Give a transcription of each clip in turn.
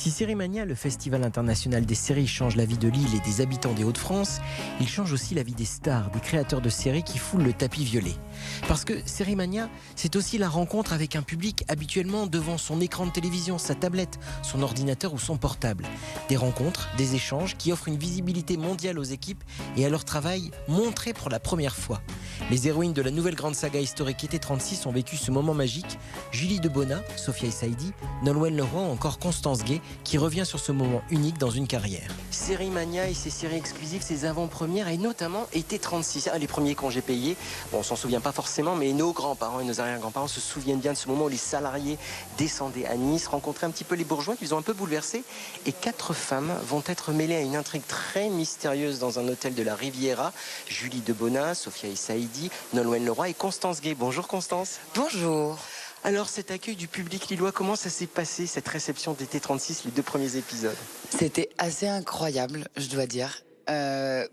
Si Sérimania, le festival international des séries, change la vie de l'île et des habitants des Hauts-de-France, il change aussi la vie des stars, des créateurs de séries qui foulent le tapis violet. Parce que Sérimania, c'est aussi la rencontre avec un public habituellement devant son écran de télévision, sa tablette, son ordinateur ou son portable. Des rencontres, des échanges qui offrent une visibilité mondiale aux équipes et à leur travail montré pour la première fois. Les héroïnes de la nouvelle grande saga historique Été 36 ont vécu ce moment magique. Julie Debona, Sophia Saïdi, Nolwenn Leroy ou encore Constance Gay qui revient sur ce moment unique dans une carrière. Sérimania et ses séries exclusives, ses avant-premières et notamment Été 36, les premiers congés payés. Bon, on s'en souvient pas forcément, mais nos grands-parents et nos arrière-grands-parents se souviennent bien de ce moment où les salariés descendaient à Nice, rencontraient un petit peu les bourgeois qu'ils ont un peu bouleversés. Et 4 femmes vont être mêlées à une intrigue très mystérieuse dans un hôtel de la Riviera. Julie Debona, Sophia Saïdi, Nolwenn Leroy et Constance Gay. Bonjour Constance. Bonjour. Alors cet accueil du public lillois, comment ça s'est passé, cette réception d'Été 36, les 2 premiers épisodes? C'était assez incroyable, je dois dire.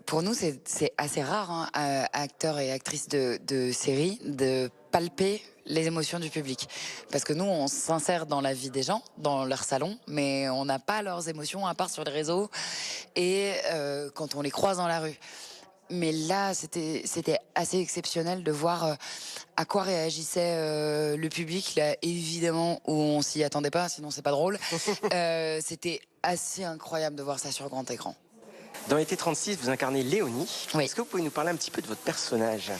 Pour nous, c'est assez rare, hein, acteurs et actrices de séries, de palper les émotions du public. Parce que nous, on s'insère dans la vie des gens, dans leur salon, mais on n'a pas leurs émotions à part sur les réseaux et quand on les croise dans la rue. Mais là, c'était assez exceptionnel de voir à quoi réagissait le public. Là, évidemment, où on s'y attendait pas, sinon c'est pas drôle. C'était assez incroyable de voir ça sur grand écran. Dans Été 36, vous incarnez Léonie. Oui. Est-ce que vous pouvez nous parler un petit peu de votre personnage?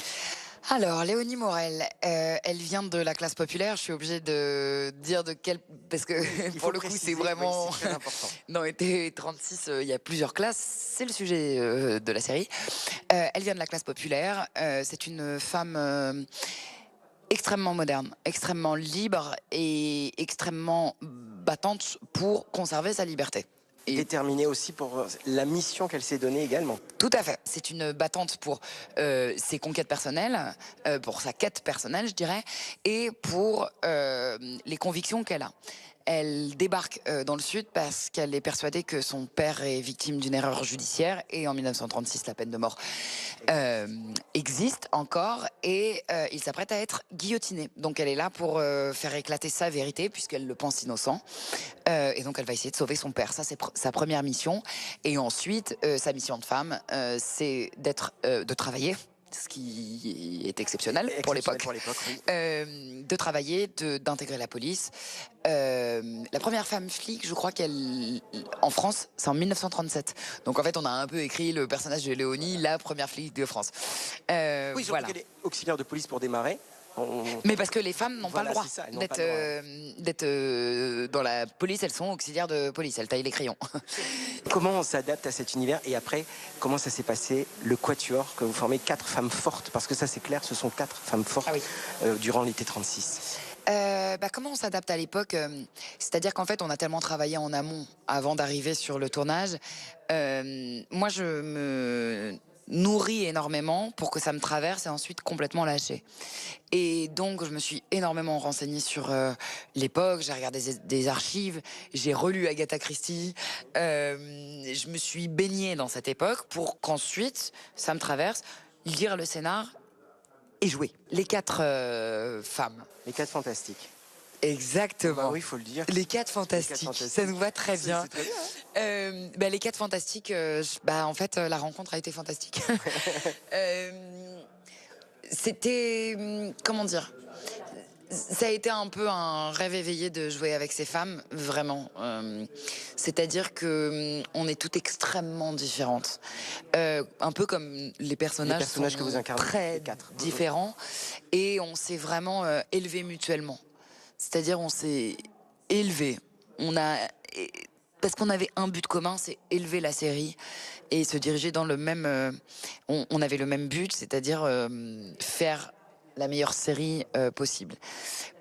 Alors, Léonie Morel, elle vient de la classe populaire. Je suis obligée de dire de quelle... Parce que pour le coup, c'est vraiment... Oui, c'est très important. Dans Été 36, il y a plusieurs classes. C'est le sujet de la série. Elle vient de la classe populaire. C'est une femme extrêmement moderne, extrêmement libre et extrêmement battante pour conserver sa liberté. Et déterminée aussi pour la mission qu'elle s'est donnée également. Tout à fait. C'est une battante pour ses conquêtes personnelles, pour sa quête personnelle, je dirais, et pour les convictions qu'elle a. Elle débarque dans le Sud parce qu'elle est persuadée que son père est victime d'une erreur judiciaire et en 1936, la peine de mort existe encore et il s'apprête à être guillotiné. Donc elle est là pour faire éclater sa vérité puisqu'elle le pense innocent et donc elle va essayer de sauver son père. Ça, c'est sa première mission. Et ensuite, sa mission de femme, c'est de travailler, ce qui est exceptionnel pour l'époque, oui. de travailler, d'intégrer la police. La première femme flic, je crois qu'elle, en France, c'est en 1937. Donc en fait, on a un peu écrit le personnage de Léonie, la première flic de France. Oui, surtout voilà. qu'elle est auxiliaire de police pour démarrer. Mais parce que les femmes n'ont Voilà, pas le c'est ça, elles droit n'ont pas le d'être dans la police. Elles sont auxiliaires de police, elles taillent les crayons. Comment on s'adapte à cet univers et après, comment ça s'est passé, le quatuor que vous formez, 4 femmes fortes, parce que ça c'est clair, ce sont 4 femmes fortes durant l'été 36. Comment on s'adapte à l'époque C'est-à-dire qu'en fait, on a tellement travaillé en amont avant d'arriver sur le tournage. Moi, je me nourris énormément pour que ça me traverse et ensuite complètement lâcher. Et donc, je me suis énormément renseignée sur l'époque, j'ai regardé des archives, j'ai relu Agatha Christie, je me suis baignée dans cette époque pour qu'ensuite, ça me traverse, lire le scénar et jouer. Les 4 femmes. Les 4 fantastiques. Exactement. Bah oui, il faut le dire. Les 4 fantastiques. Ça nous va très bien. C'est très bien, hein. Les 4 fantastiques, en fait, la rencontre a été fantastique. C'était, comment dire, ça a été un peu un rêve éveillé de jouer avec ces femmes, vraiment. C'est-à-dire que on est toutes extrêmement différentes. Un peu comme les personnages sont que vous incarnez, très les 4. différents. Et on s'est vraiment élevés mutuellement. C'est-à-dire on s'est élevés. Parce qu'on avait un but commun, c'est élever la série et se diriger dans le même... on avait le même but, c'est-à-dire faire la meilleure série possible.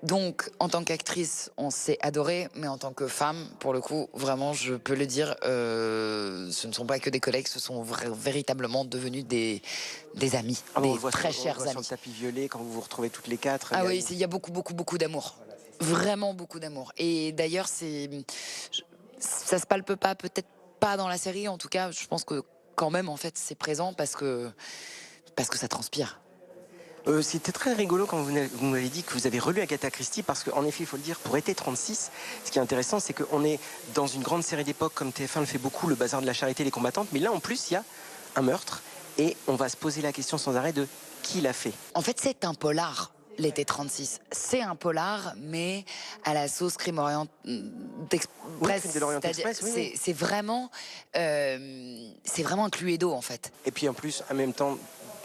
Donc, en tant qu'actrice, on s'est adoré, mais en tant que femme, pour le coup, vraiment, je peux le dire, ce ne sont pas que des collègues, ce sont véritablement devenus des amis, des très chers amis. Sur le tapis violet, quand vous vous retrouvez toutes les 4. Ah oui, il y a beaucoup, beaucoup, beaucoup d'amour. Vraiment beaucoup d'amour. Et d'ailleurs, ça se palpe pas, peut-être pas dans la série, en tout cas, je pense que quand même, en fait, c'est présent parce que ça transpire. C'était très rigolo quand vous m'avez dit que vous avez relu Agatha Christie, parce qu'en effet, il faut le dire, pour Été 36, ce qui est intéressant, c'est qu'on est dans une grande série d'époque, comme TF1 le fait beaucoup, le bazar de la charité, les combattantes, mais là en plus, il y a un meurtre, et on va se poser la question sans arrêt de qui l'a fait. En fait, c'est un polar. L'été 36, c'est un polar, mais à la sauce crime orient Crime de l'Orient Express, oui. C'est vraiment un Cluedo en fait. Et puis en plus, en même temps,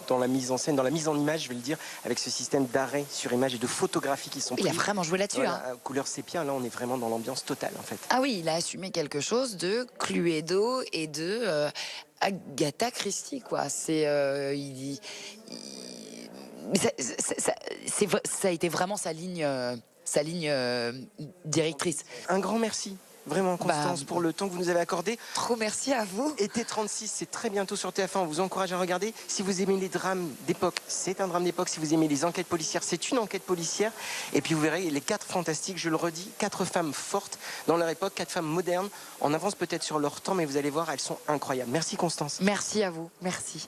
dans la mise en scène, dans la mise en image, je vais le dire, avec ce système d'arrêt sur image et de photographie qui sont Il a vraiment joué là-dessus. Voilà, couleur sépia, là on est vraiment dans l'ambiance totale en fait. Ah oui, il a assumé quelque chose de Cluedo et de Agatha Christie, quoi. Ça a été vraiment sa ligne directrice. Un grand merci. Vraiment, Constance, pour le temps que vous nous avez accordé. Trop merci à vous. Été 36, c'est très bientôt sur TF1. On vous encourage à regarder. Si vous aimez les drames d'époque, c'est un drame d'époque. Si vous aimez les enquêtes policières, c'est une enquête policière. Et puis vous verrez les 4 fantastiques, je le redis, 4 femmes fortes dans leur époque, 4 femmes modernes. On avance peut-être sur leur temps, mais vous allez voir, elles sont incroyables. Merci Constance. Merci à vous. Merci.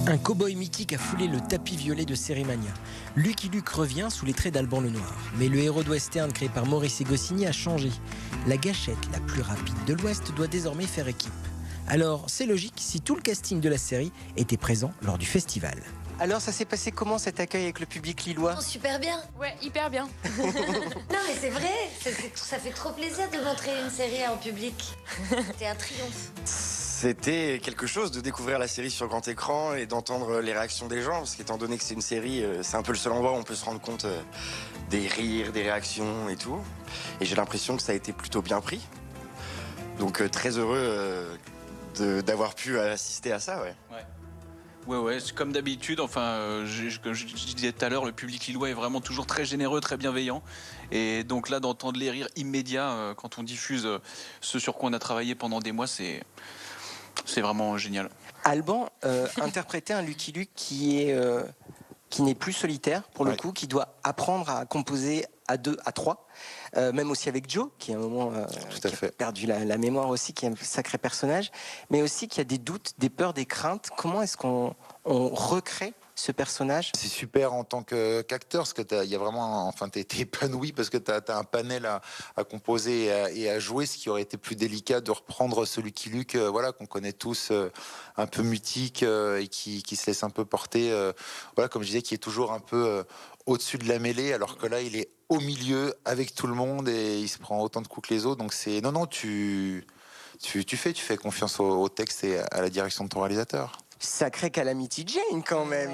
Un cow-boy mythique a foulé le tapis violet de Série Mania. Lucky Luke revient sous les traits d'Alban Lenoir. Mais le héros de western créé par Maurice et Goscinny a changé. La gâchette la plus rapide de l'Ouest doit désormais faire équipe. Alors, c'est logique si tout le casting de la série était présent lors du festival. Alors, ça s'est passé comment cet accueil avec le public lillois? Oh, super bien. Ouais, hyper bien. Non, mais c'est vrai, ça fait trop plaisir de montrer une série en public. C'était un triomphe. C'était quelque chose de découvrir la série sur grand écran et d'entendre les réactions des gens, parce qu'étant donné que c'est une série, c'est un peu le seul endroit où on peut se rendre compte des rires, des réactions et tout. Et j'ai l'impression que ça a été plutôt bien pris. Donc très heureux d'avoir pu assister à ça, ouais. Ouais, c'est comme d'habitude. Enfin, comme je disais tout à l'heure, le public lillois est vraiment toujours très généreux, très bienveillant. Et donc là, d'entendre les rires immédiats quand on diffuse ce sur quoi on a travaillé pendant des mois, c'est vraiment génial. Alban interprétait un Lucky Luke qui n'est plus solitaire, pour le coup, qui doit apprendre à composer à 2, à 3. Même aussi avec Joe, qui à un moment qui a perdu la mémoire aussi, qui est un sacré personnage, mais aussi qui a des doutes, des peurs, des craintes. Comment est-ce qu'on recrée ce personnage? C'est super en tant qu'acteur, parce que t'es épanoui parce que t'as un panel à composer et à jouer, ce qui aurait été plus délicat de reprendre ce Lucky Luke, voilà, qu'on connaît tous, un peu mutique et qui se laisse un peu porter, voilà, comme je disais, qui est toujours un peu au-dessus de la mêlée, alors que là, il est au milieu avec tout le monde et il se prend autant de coups que les autres. Donc c'est tu fais confiance au texte et à la direction de ton réalisateur. Sacré Calamity Jane quand même.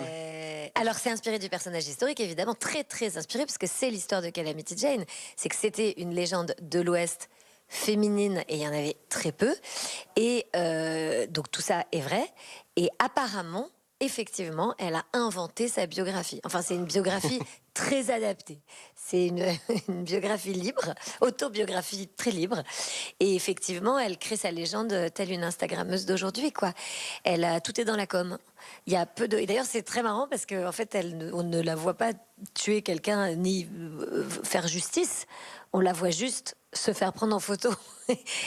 Alors c'est inspiré du personnage historique, évidemment, très très inspiré, parce que c'est l'histoire de Calamity Jane. C'est que c'était une légende de l'Ouest féminine et il y en avait très peu. Et donc tout ça est vrai. Et apparemment, effectivement, elle a inventé sa biographie. Enfin, c'est une biographie très adaptée. C'est une biographie libre, autobiographie très libre. Et effectivement, elle crée sa légende telle une Instagrammeuse d'aujourd'hui, quoi. Tout est dans la com. Il y a peu de. Et d'ailleurs, c'est très marrant parce qu'en fait, on ne la voit pas tuer quelqu'un ni faire justice. On la voit juste se faire prendre en photo,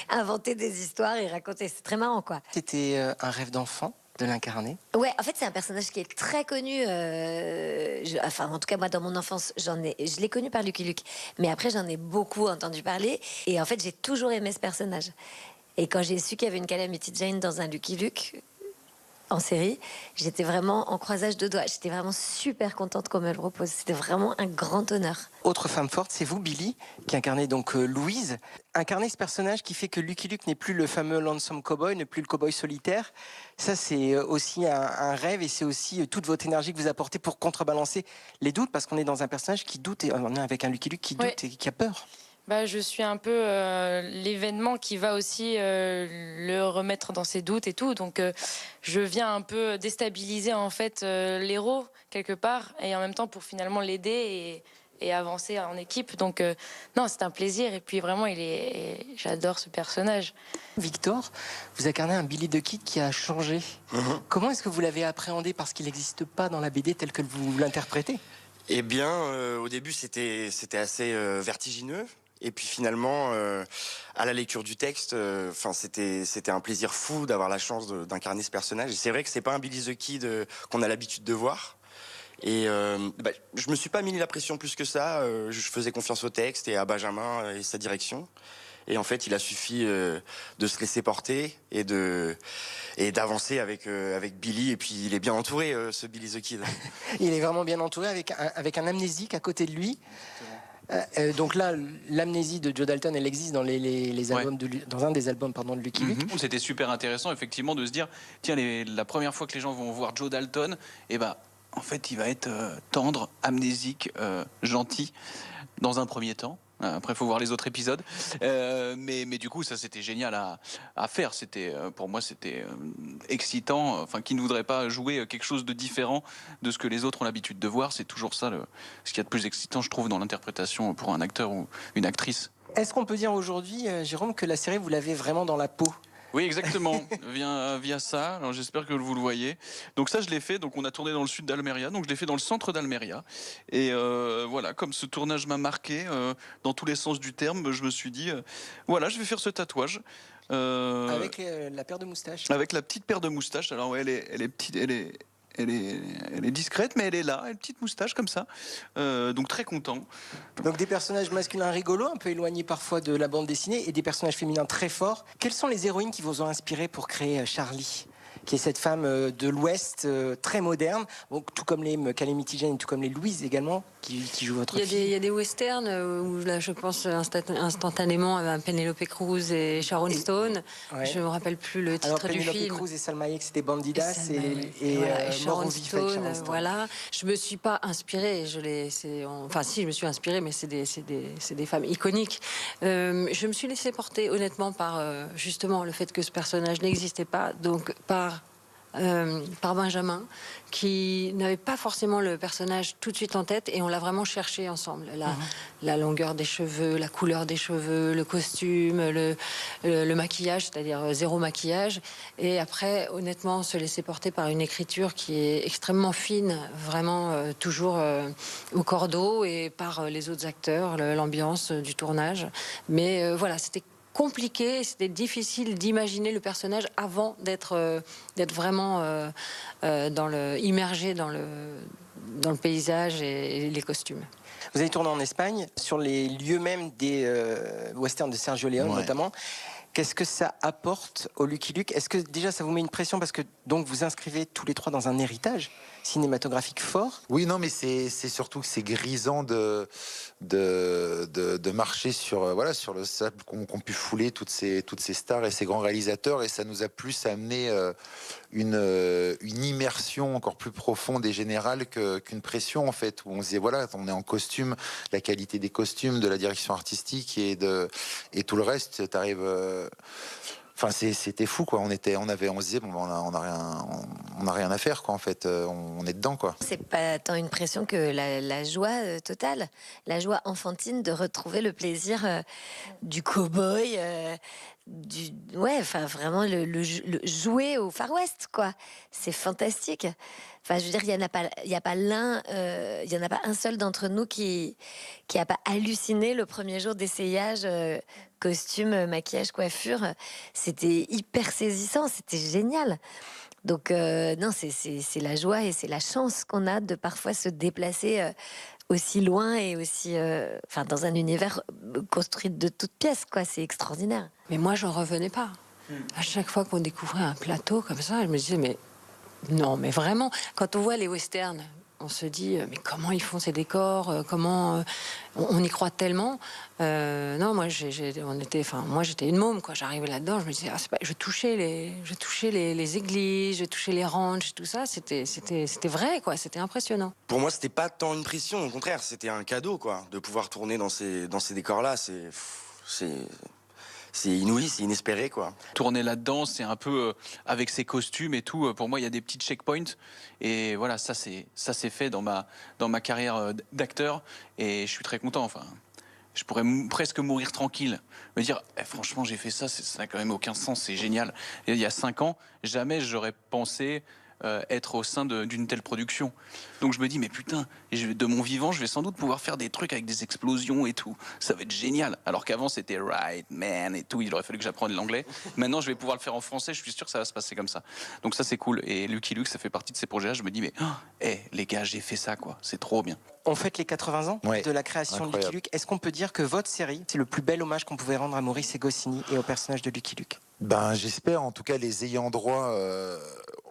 inventer des histoires et raconter. C'est très marrant, quoi. C'était un rêve d'enfant de l'incarner? Ouais, en fait, c'est un personnage qui est très connu. En tout cas, moi, dans mon enfance, je l'ai connu par Lucky Luke. Mais après, j'en ai beaucoup entendu parler. Et en fait, j'ai toujours aimé ce personnage. Et quand j'ai su qu'il y avait une Calamity Jane dans un Lucky Luke en série, j'étais vraiment en croisage de doigts. J'étais vraiment super contente qu'on me le propose. C'était vraiment un grand honneur. Autre femme forte, c'est vous, Billy, qui incarnez donc Louise. Incarnez ce personnage qui fait que Lucky Luke n'est plus le fameux lonesome cowboy, n'est plus le cowboy solitaire. Ça, c'est aussi un rêve et c'est aussi toute votre énergie que vous apportez pour contrebalancer les doutes, parce qu'on est dans un personnage qui doute et on est avec un Lucky Luke qui doute et qui a peur. Je suis un peu l'événement qui va aussi le remettre dans ses doutes et tout. Donc, je viens un peu déstabiliser en fait l'héros quelque part, et en même temps pour finalement l'aider et avancer en équipe. Donc, non, c'est un plaisir. Et puis vraiment, j'adore ce personnage. Victor, vous incarnez un Billy the Kid qui a changé. Comment est-ce que vous l'avez appréhendé, parce qu'il n'existe pas dans la BD telle que vous l'interprétez? Eh bien, au début, c'était assez vertigineux. Et puis finalement, à la lecture du texte, c'était un plaisir fou d'avoir la chance d'incarner ce personnage. Et c'est vrai que c'est pas un Billy the Kid qu'on a l'habitude de voir. Et je me suis pas mis la pression plus que ça. Je faisais confiance au texte et à Benjamin et sa direction. Et en fait, il a suffi de se laisser porter et d'avancer avec Billy. Et puis, il est bien entouré, ce Billy the Kid. Il est vraiment bien entouré avec un amnésique à côté de lui. Donc là, l'amnésie de Joe Dalton, elle existe dans les albums dans un des albums de Lucky Luke. C'était super intéressant effectivement de se dire tiens, la première fois que les gens vont voir Joe Dalton, et en fait il va être tendre, amnésique, gentil dans un premier temps. Après, il faut voir les autres épisodes. Mais du coup, ça, c'était génial à faire. Pour moi, c'était excitant. Enfin, qui ne voudrait pas jouer quelque chose de différent de ce que les autres ont l'habitude de voir. C'est toujours ça, ce qu'il y a de plus excitant, je trouve, dans l'interprétation pour un acteur ou une actrice. Est-ce qu'on peut dire aujourd'hui, Jérôme, que la série, vous l'avez vraiment dans la peau ? Oui, exactement, via ça. Alors j'espère que vous le voyez. Donc ça, je l'ai fait. Donc on a tourné dans le sud d'Almeria. Donc je l'ai fait dans le centre d'Almeria. Et voilà, comme ce tournage m'a marqué dans tous les sens du terme, je me suis dit, voilà, je vais faire ce tatouage. Avec la paire de moustaches. Avec la petite paire de moustaches. Alors ouais, elle est petite, elle est discrète, mais elle est là, une petite moustache comme ça. Donc très content. Donc des personnages masculins rigolos, un peu éloignés parfois de la bande dessinée, et des personnages féminins très forts. Quelles sont les héroïnes qui vous ont inspiré pour créer Charlie, qui est cette femme de l'Ouest très moderne, donc, tout comme les Calamity Jane, tout comme les Louise également, qui jouent votre fille. Il y a des westerns où là, je pense instantanément à Penelope Cruz et Sharon Stone. Ouais. Je ne me rappelle plus le titre du film. Penelope Cruz et Salma Hayek, c'était Bandidas et Sharon Mort ou Vif Stone, avec Sharon Stone. voilà. Je me suis pas inspirée. Enfin, si, je me suis inspirée, mais c'est des femmes iconiques. Je me suis laissée porter, honnêtement, par justement le fait que ce personnage n'existait pas, donc par Benjamin, qui n'avait pas forcément le personnage tout de suite en tête, et on l'a vraiment cherché ensemble. La longueur des cheveux, la couleur des cheveux, le costume, le maquillage, c'est-à-dire zéro maquillage. Et après, honnêtement, se laisser porter par une écriture qui est extrêmement fine, vraiment toujours au cordeau, et par les autres acteurs, l'ambiance du tournage. Mais voilà, c'était compliqué, c'était difficile d'imaginer le personnage avant d'être vraiment immergé dans le paysage et les costumes. Vous avez tourné en Espagne, sur les lieux même des westerns de Sergio Leone notamment. Qu'est-ce que ça apporte au Lucky Luke ? Est-ce que déjà ça vous met une pression parce que donc vous inscrivez tous les trois dans un héritage cinématographique fort ? Oui, non, mais c'est surtout que c'est grisant de marcher sur sur le sable qu'ont pu fouler toutes ces stars et ces grands réalisateurs, et ça nous a plus amené une immersion encore plus profonde et générale qu'une pression en fait, où on se disait voilà, on est en costume, la qualité des costumes, de la direction artistique et tout le reste, t'arrives. Enfin, c'était fou, quoi. On se disait, bon, on a rien à faire, quoi. En fait, on est dedans, quoi. C'est pas tant une pression que la joie totale, la joie enfantine de retrouver le plaisir du cow-boy, vraiment le jouer au Far West, quoi. C'est fantastique. Enfin, je veux dire, il y a pas un seul d'entre nous qui a pas halluciné le premier jour d'essayage. Costume, maquillage, coiffure, c'était hyper saisissant, c'était génial. Donc non, c'est la joie et c'est la chance qu'on a de parfois se déplacer aussi loin et aussi, dans un univers construit de toutes pièces, quoi. C'est extraordinaire. Mais moi, j'en revenais pas. À chaque fois qu'on découvrait un plateau comme ça, je me disais, mais non, mais vraiment, quand on voit les westerns, on se dit, mais comment ils font ces décors, comment on y croit tellement. Non, moi j'étais une môme, quoi. J'arrivais là-dedans, je me disais, je touchais les églises, je touchais les ranchs, tout ça. C'était vrai, quoi. C'était impressionnant. Pour moi, c'était pas tant une pression, au contraire, c'était un cadeau, quoi, de pouvoir tourner dans ces décors-là. C'est inouï, c'est inespéré, quoi. Tourner là-dedans, c'est un peu avec ses costumes et tout. Pour moi, il y a des petits checkpoints. Et voilà, ça c'est fait dans ma carrière d'acteur. Et je suis très content. Enfin, je pourrais presque mourir tranquille. Me dire, franchement, j'ai fait ça, ça n'a quand même aucun sens, c'est génial. Et il y a 5 ans, jamais j'aurais pensé être au sein d'une telle production. Donc je me dis, mais putain, de mon vivant, je vais sans doute pouvoir faire des trucs avec des explosions et tout. Ça va être génial. Alors qu'avant, c'était right, man et tout. Il aurait fallu que j'apprenne l'anglais. Maintenant, je vais pouvoir le faire en français. Je suis sûr que ça va se passer comme ça. Donc ça, c'est cool. Et Lucky Luke, ça fait partie de ces projets-là. Je me dis, mais les gars, j'ai fait ça, quoi. C'est trop bien. On fête les 80 ans de la création de Lucky Luke. Est-ce qu'on peut dire que votre série, c'est le plus bel hommage qu'on pouvait rendre à Maurice et Goscinny et au personnage de Lucky Luke? Ben, j'espère. En tout cas, les ayants droit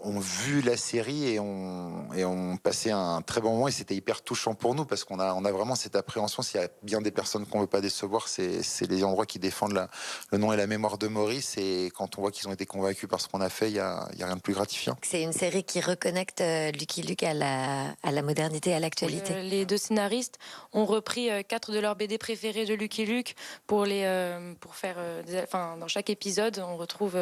ont vu la série et ont passé un très bon moment. Et c'était hyper touchant pour nous parce qu'on a vraiment cette appréhension. S'il y a bien des personnes qu'on ne veut pas décevoir, c'est les ayants droit qui défendent le nom et la mémoire de Maurice. Et quand on voit qu'ils ont été convaincus par ce qu'on a fait, il n'y a rien de plus gratifiant. C'est une série qui reconnecte Lucky Luke à la modernité, à l'actualité. Oui, les deux scénaristes ont repris 4 de leurs BD préférés de Lucky Luke pour faire... dans chaque épisode, on retrouve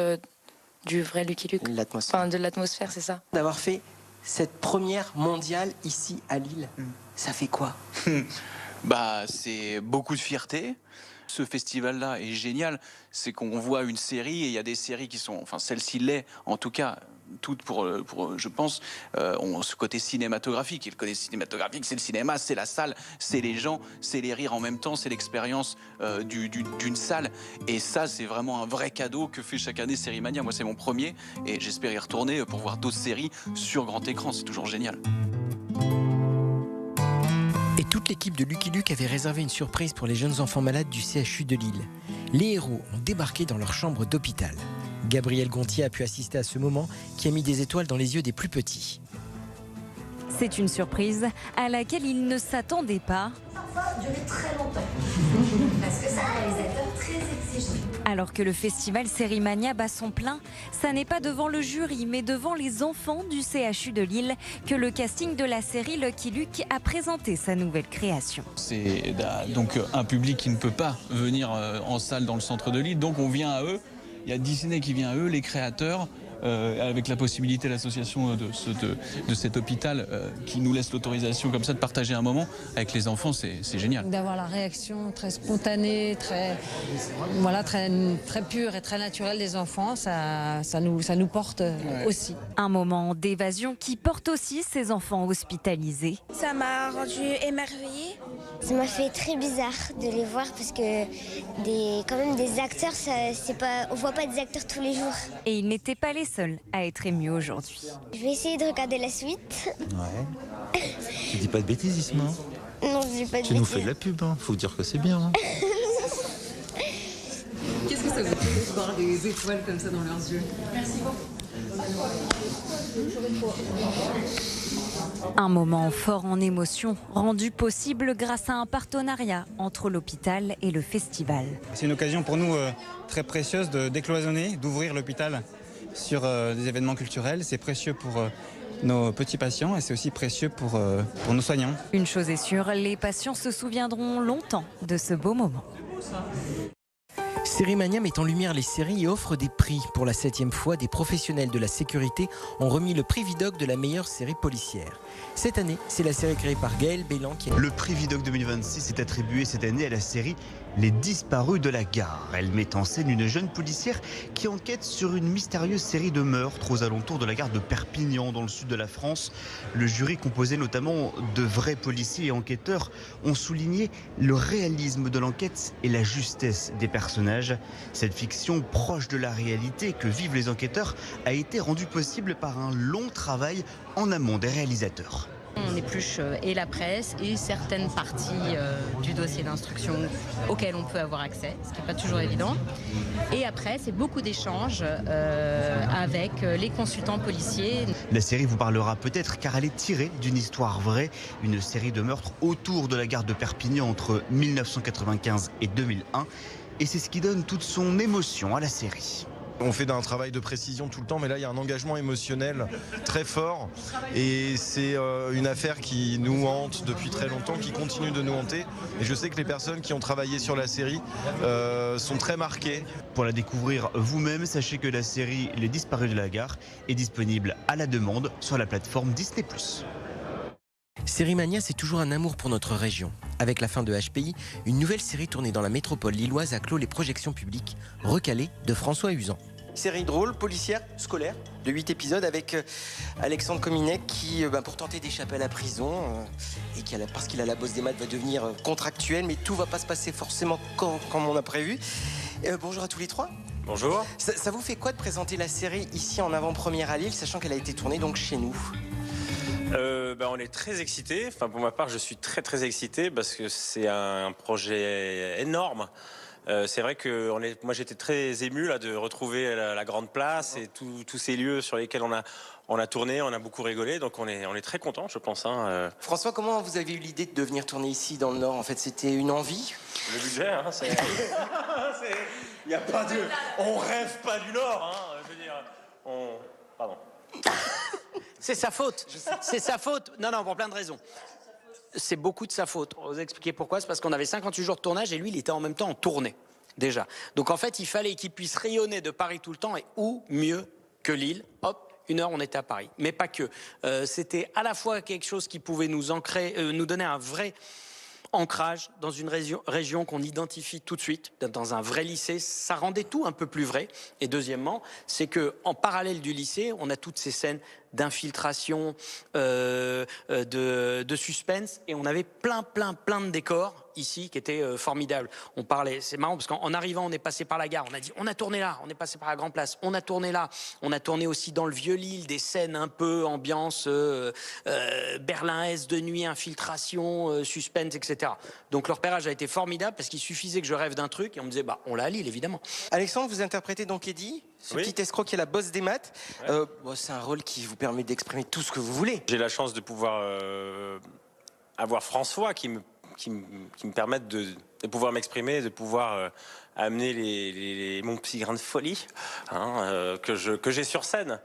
du vrai Lucky Luke. L'atmosphère. De l'atmosphère, c'est ça. D'avoir fait cette première mondiale ici à Lille, ça fait quoi? C'est beaucoup de fierté. Ce festival-là est génial. C'est qu'on voit une série et il y a des séries qui sont... Enfin, celle-ci l'est, en tout cas... toutes pour je pense, ont ce côté cinématographique. Et le côté cinématographique, c'est le cinéma, c'est la salle, c'est les gens, c'est les rires en même temps, c'est l'expérience d'une salle. Et ça, c'est vraiment un vrai cadeau que fait chaque année Série Mania. Moi, c'est mon premier et j'espère y retourner pour voir d'autres séries sur grand écran. C'est toujours génial. Et toute l'équipe de Lucky Luke avait réservé une surprise pour les jeunes enfants malades du CHU de Lille. Les héros ont débarqué dans leur chambre d'hôpital. Gabriel Gontier a pu assister à ce moment qui a mis des étoiles dans les yeux des plus petits. C'est une surprise à laquelle il ne s'attendait pas. Ça va durer très longtemps. Parce que c'est un réalisateur très exigeant. Alors que le festival Série Mania bat son plein, ça n'est pas devant le jury, mais devant les enfants du CHU de Lille que le casting de la série Lucky Luke a présenté sa nouvelle création. C'est donc un public qui ne peut pas venir en salle dans le centre de Lille, donc on vient à eux. Il y a Disney qui vient à eux, les créateurs, avec la possibilité, l'association de cet hôpital qui nous laisse l'autorisation comme ça de partager un moment avec les enfants, c'est génial. D'avoir la réaction très spontanée, très pure et très naturelle des enfants, ça nous porte aussi. Un moment d'évasion qui porte aussi ces enfants hospitalisés. Ça m'a rendu émerveillée. Ça m'a fait très bizarre de les voir parce que quand même des acteurs, on voit pas des acteurs tous les jours. Et ils n'étaient pas les seuls à être émus aujourd'hui. Je vais essayer de regarder la suite. Ouais. Tu dis pas de bêtises, Isma? Non, je dis pas de bêtises. Tu nous fais de la pub, hein. Faut dire que c'est bien. Hein. Qu'est-ce que ça vous fait de voir des étoiles comme ça dans leurs yeux? Merci beaucoup. Un moment fort en émotion, rendu possible grâce à un partenariat entre l'hôpital et le festival. C'est une occasion pour nous très précieuse de décloisonner, d'ouvrir l'hôpital sur des événements culturels. C'est précieux pour nos petits patients et c'est aussi précieux pour nos soignants. Une chose est sûre, les patients se souviendront longtemps de ce beau moment. Série Mania met en lumière les séries et offre des prix. Pour la 7e fois, des professionnels de la sécurité ont remis le prix Vidocq de la meilleure série policière. Cette année, c'est la série créée par Gaël Bélan qui... Le prix Vidocq 2026 est attribué cette année à la série Les Disparus de la Gare. Elle met en scène une jeune policière qui enquête sur une mystérieuse série de meurtres aux alentours de la gare de Perpignan, dans le sud de la France. Le jury, composé notamment de vrais policiers et enquêteurs, ont souligné le réalisme de l'enquête et la justesse des personnages. Cette fiction proche de la réalité que vivent les enquêteurs a été rendue possible par un long travail en amont des réalisateurs. On épluche et la presse et certaines parties du dossier d'instruction auxquelles on peut avoir accès, ce qui n'est pas toujours évident. Et après, c'est beaucoup d'échanges avec les consultants policiers. La série vous parlera peut-être car elle est tirée d'une histoire vraie, une série de meurtres autour de la gare de Perpignan entre 1995 et 2001. Et c'est ce qui donne toute son émotion à la série. On fait un travail de précision tout le temps, mais là il y a un engagement émotionnel très fort et c'est une affaire qui nous hante depuis très longtemps, qui continue de nous hanter. Et je sais que les personnes qui ont travaillé sur la série sont très marquées. Pour la découvrir vous-même, sachez que la série Les Disparus de la Gare est disponible à la demande sur la plateforme Disney+. Série Mania, c'est toujours un amour pour notre région. Avec la fin de HPI, une nouvelle série tournée dans la métropole lilloise a clos les projections publiques, Recalé de François Usan. série drôle, policière, scolaire, de 8 épisodes avec Alexandre Kominek qui, pour tenter d'échapper à la prison, et parce qu'il a la bosse des maths, va devenir contractuel, mais tout va pas se passer forcément comme on a prévu. Bonjour à tous les trois. Bonjour. Ça vous fait quoi de présenter la série ici en avant-première à Lille, sachant qu'elle a été tournée donc chez nous? On est très excités. Enfin, pour ma part, je suis très très excité parce que c'est un projet énorme. C'est vrai que moi j'étais très ému là, de retrouver la grande place et tous ces lieux sur lesquels on a tourné, on a beaucoup rigolé, donc on est très contents, je pense. François, comment vous avez eu l'idée de venir tourner ici dans le Nord? En fait, c'était une envie? Le budget, il y a pas de... On rêve pas du Nord, je veux dire... Pardon. C'est sa faute. C'est sa faute. Non, pour plein de raisons. C'est beaucoup de sa faute. On va vous expliquer pourquoi. C'est parce qu'on avait 58 jours de tournage et lui, il était en même temps en tournée, déjà. Donc en fait, il fallait qu'il puisse rayonner de Paris tout le temps. Et où mieux que Lille? Hop, 1 heure, on était à Paris. Mais pas que. C'était à la fois quelque chose qui pouvait nous donner un vrai ancrage dans une région qu'on identifie tout de suite, dans un vrai lycée. Ça rendait tout un peu plus vrai. Et deuxièmement, c'est qu'en parallèle du lycée, on a toutes ces scènes d'infiltration, de suspense, et on avait plein de décors ici qui étaient formidables. On parlait, c'est marrant parce qu'en arrivant, on est passé par la gare, on a dit on a tourné là, on est passé par la Grand Place, on a tourné là, on a tourné aussi dans le Vieux-Lille, des scènes un peu ambiance Berlin-Est de nuit, infiltration, suspense, etc. Donc le repérage a été formidable parce qu'il suffisait que je rêve d'un truc et on me disait on l'a à Lille évidemment. Alexandre, vous interprétez donc Eddie, ce petit escroc qui est la bosse des maths. Ouais. C'est un rôle qui vous permet d'exprimer tout ce que vous voulez. J'ai la chance de pouvoir avoir François qui me permettent de pouvoir m'exprimer, de pouvoir amener mon petit grain de folie que j'ai sur scène.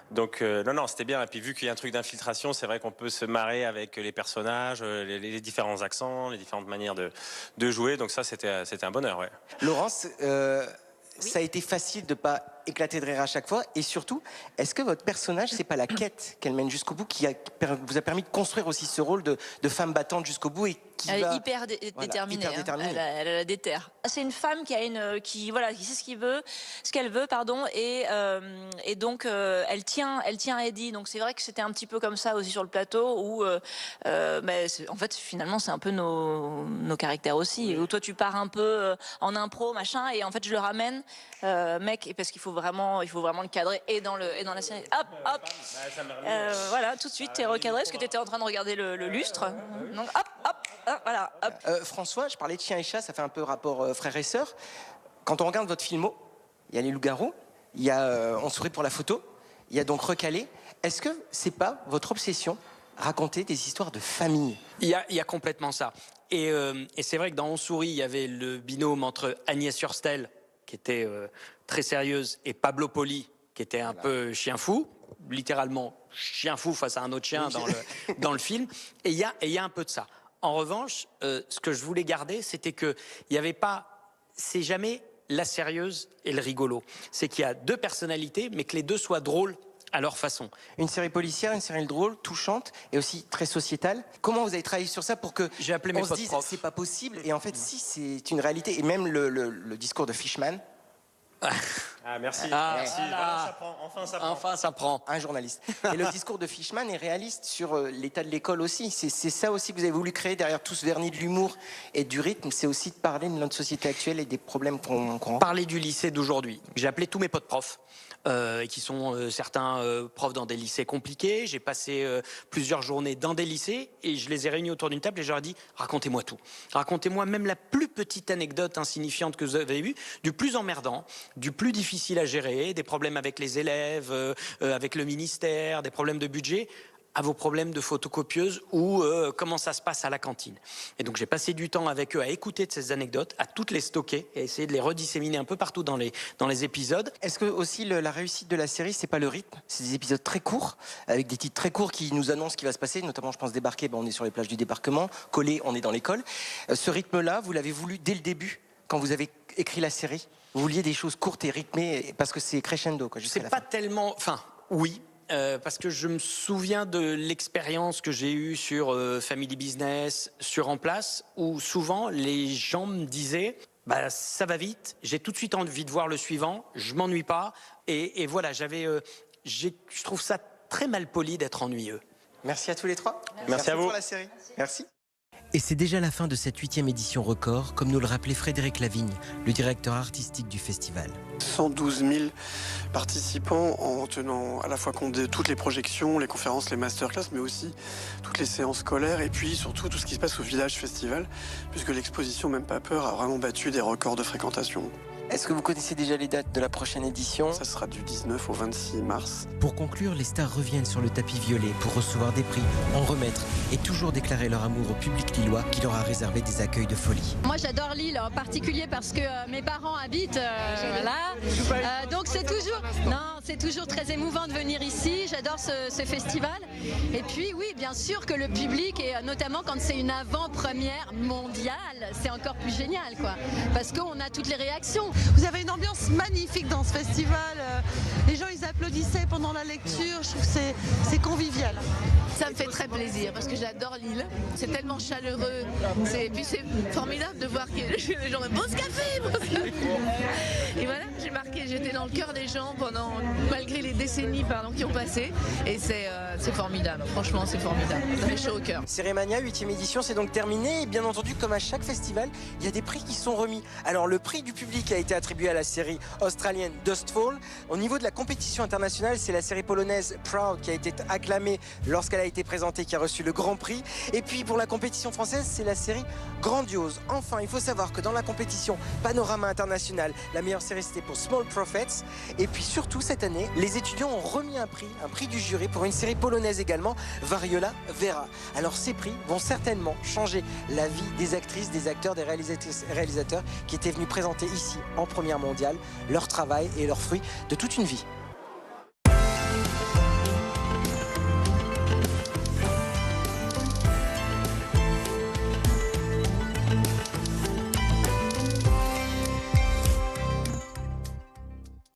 Donc non, c'était bien. Et puis vu qu'il y a un truc d'infiltration, c'est vrai qu'on peut se marrer avec les personnages, les différents accents, les différentes manières de jouer. Donc ça, c'était un bonheur. Ouais. Laurence, ça a été facile de pas éclater de rire à chaque fois, et surtout, est-ce que votre personnage, c'est pas la quête qu'elle mène jusqu'au bout qui vous a permis de construire aussi ce rôle de femme battante jusqu'au bout et elle est hyper déterminée. Elle a la déterre. C'est une femme qui sait ce qu'elle veut, et donc elle tient à Eddie. Donc c'est vrai que c'était un petit peu comme ça aussi sur le plateau où, en fait, finalement, c'est un peu nos caractères aussi. Où toi, tu pars un peu en impro, machin, et en fait, je le ramène, mec, parce qu'il faut vraiment le cadrer et dans la série. Hop. Voilà, tout de suite, t'es recadré parce que t'étais en train de regarder le lustre. Donc hop. Voilà, hop. François, je parlais de chien et chat, ça fait un peu rapport frère et sœur. Quand on regarde votre filmo, il y a les loups-garous, il y a On sourit pour la photo, il y a donc Recalé. Est-ce que c'est pas votre obsession, raconter des histoires de famille? Il y a complètement ça. Et c'est vrai que dans On sourit, il y avait le binôme entre Agnès Hurstel, qui était très sérieuse, et Pablo Poli, qui était un peu chien fou, littéralement chien fou face à un autre chien dans le film. Et il y a un peu de ça. En revanche, ce que je voulais garder, c'était que il y avait pas, c'est jamais la sérieuse et le rigolo. C'est qu'il y a deux personnalités, mais que les deux soient drôles à leur façon. Une série policière, une série drôle, touchante et aussi très sociétale. Comment vous avez travaillé sur ça pour que j'ai appelé mes on se dise c'est pas possible, et en fait si, c'est une réalité, et même le discours de Fishman. Merci. Merci. Voilà, enfin, ça prend. Un journaliste. Et le discours de Fishman est réaliste sur l'état de l'école aussi. C'est ça aussi que vous avez voulu créer derrière tout ce vernis de l'humour et du rythme. C'est aussi de parler de notre société actuelle et des problèmes qu'on rencontre. Parler du lycée d'aujourd'hui. J'ai appelé tous mes potes profs. Qui sont certains profs dans des lycées compliqués. J'ai passé plusieurs journées dans des lycées et je les ai réunis autour d'une table et je leur ai dit racontez-moi tout. Racontez-moi même la plus petite anecdote insignifiante que vous avez eue, du plus emmerdant, du plus difficile à gérer, des problèmes avec les élèves, avec le ministère, des problèmes de budget, à vos problèmes de photocopieuse ou comment ça se passe à la cantine. Et donc j'ai passé du temps avec eux à écouter de ces anecdotes, à toutes les stocker et à essayer de les redisséminer un peu partout dans les épisodes. Est-ce que aussi la réussite de la série, c'est pas le rythme? C'est des épisodes très courts, avec des titres très courts qui nous annoncent ce qui va se passer, notamment je pense Débarquer, on est sur les plages du débarquement, Coller, on est dans l'école. Ce rythme-là, vous l'avez voulu dès le début, quand vous avez écrit la série? Vous vouliez des choses courtes et rythmées, parce que c'est crescendo, quoi, jusqu'à la fin. C'est pas tellement... Enfin, oui. Parce que je me souviens de l'expérience que j'ai eue sur Family Business, sur En Place, où souvent les gens me disaient ça va vite, j'ai tout de suite envie de voir le suivant, je m'ennuie pas, et voilà, je trouve ça très mal poli d'être ennuyeux. Merci à tous les trois. Merci à vous. pour la série. Merci. Et c'est déjà la fin de cette 8e édition record, comme nous le rappelait Frédéric Lavigne, le directeur artistique du festival. 112 000 participants en tenant à la fois compte de toutes les projections, les conférences, les masterclass, mais aussi toutes les séances scolaires et puis surtout tout ce qui se passe au Village Festival, puisque l'exposition Même pas peur a vraiment battu des records de fréquentation. Est-ce que vous connaissez déjà les dates de la prochaine édition? Ça sera du 19 au 26 mars. Pour conclure, les stars reviennent sur le tapis violet pour recevoir des prix, en remettre et toujours déclarer leur amour au public lillois qui leur a réservé des accueils de folie. Moi j'adore Lille en particulier parce que mes parents habitent là. Donc c'est toujours très émouvant de venir ici. J'adore ce festival. Et puis oui, bien sûr que le public, et notamment quand c'est une avant-première mondiale, c'est encore plus génial quoi. Parce qu'on a toutes les réactions. Vous avez une ambiance magnifique dans ce festival. Les gens, ils applaudissaient pendant la lecture. Je trouve que c'est convivial. Ça me fait très plaisir parce que j'adore Lille. C'est tellement chaleureux. Et puis c'est formidable de voir que les gens me posent café. Et voilà, j'étais dans le cœur des gens malgré les décennies qui ont passé. Et c'est formidable. Franchement, c'est formidable. Ça fait chaud au cœur. Série Mania, 8e édition, c'est donc terminé. Et bien entendu, comme à chaque festival, il y a des prix qui sont remis. Alors, le prix du public a été attribué à la série australienne Dustfall. Au niveau de la compétition internationale, c'est la série polonaise Proud qui a été acclamée lorsqu'elle a été présentée, qui a reçu le grand prix. Et puis pour la compétition française, c'est la série Grandiose. Enfin, il faut savoir que dans la compétition Panorama International, la meilleure série c'était pour Small Prophets. Et puis surtout cette année, les étudiants ont remis un prix du jury pour une série polonaise également, Variola Vera. Alors ces prix vont certainement changer la vie des actrices, des acteurs, des réalisateurs qui étaient venus présenter ici en première mondiale leur travail et leurs fruits de toute une vie.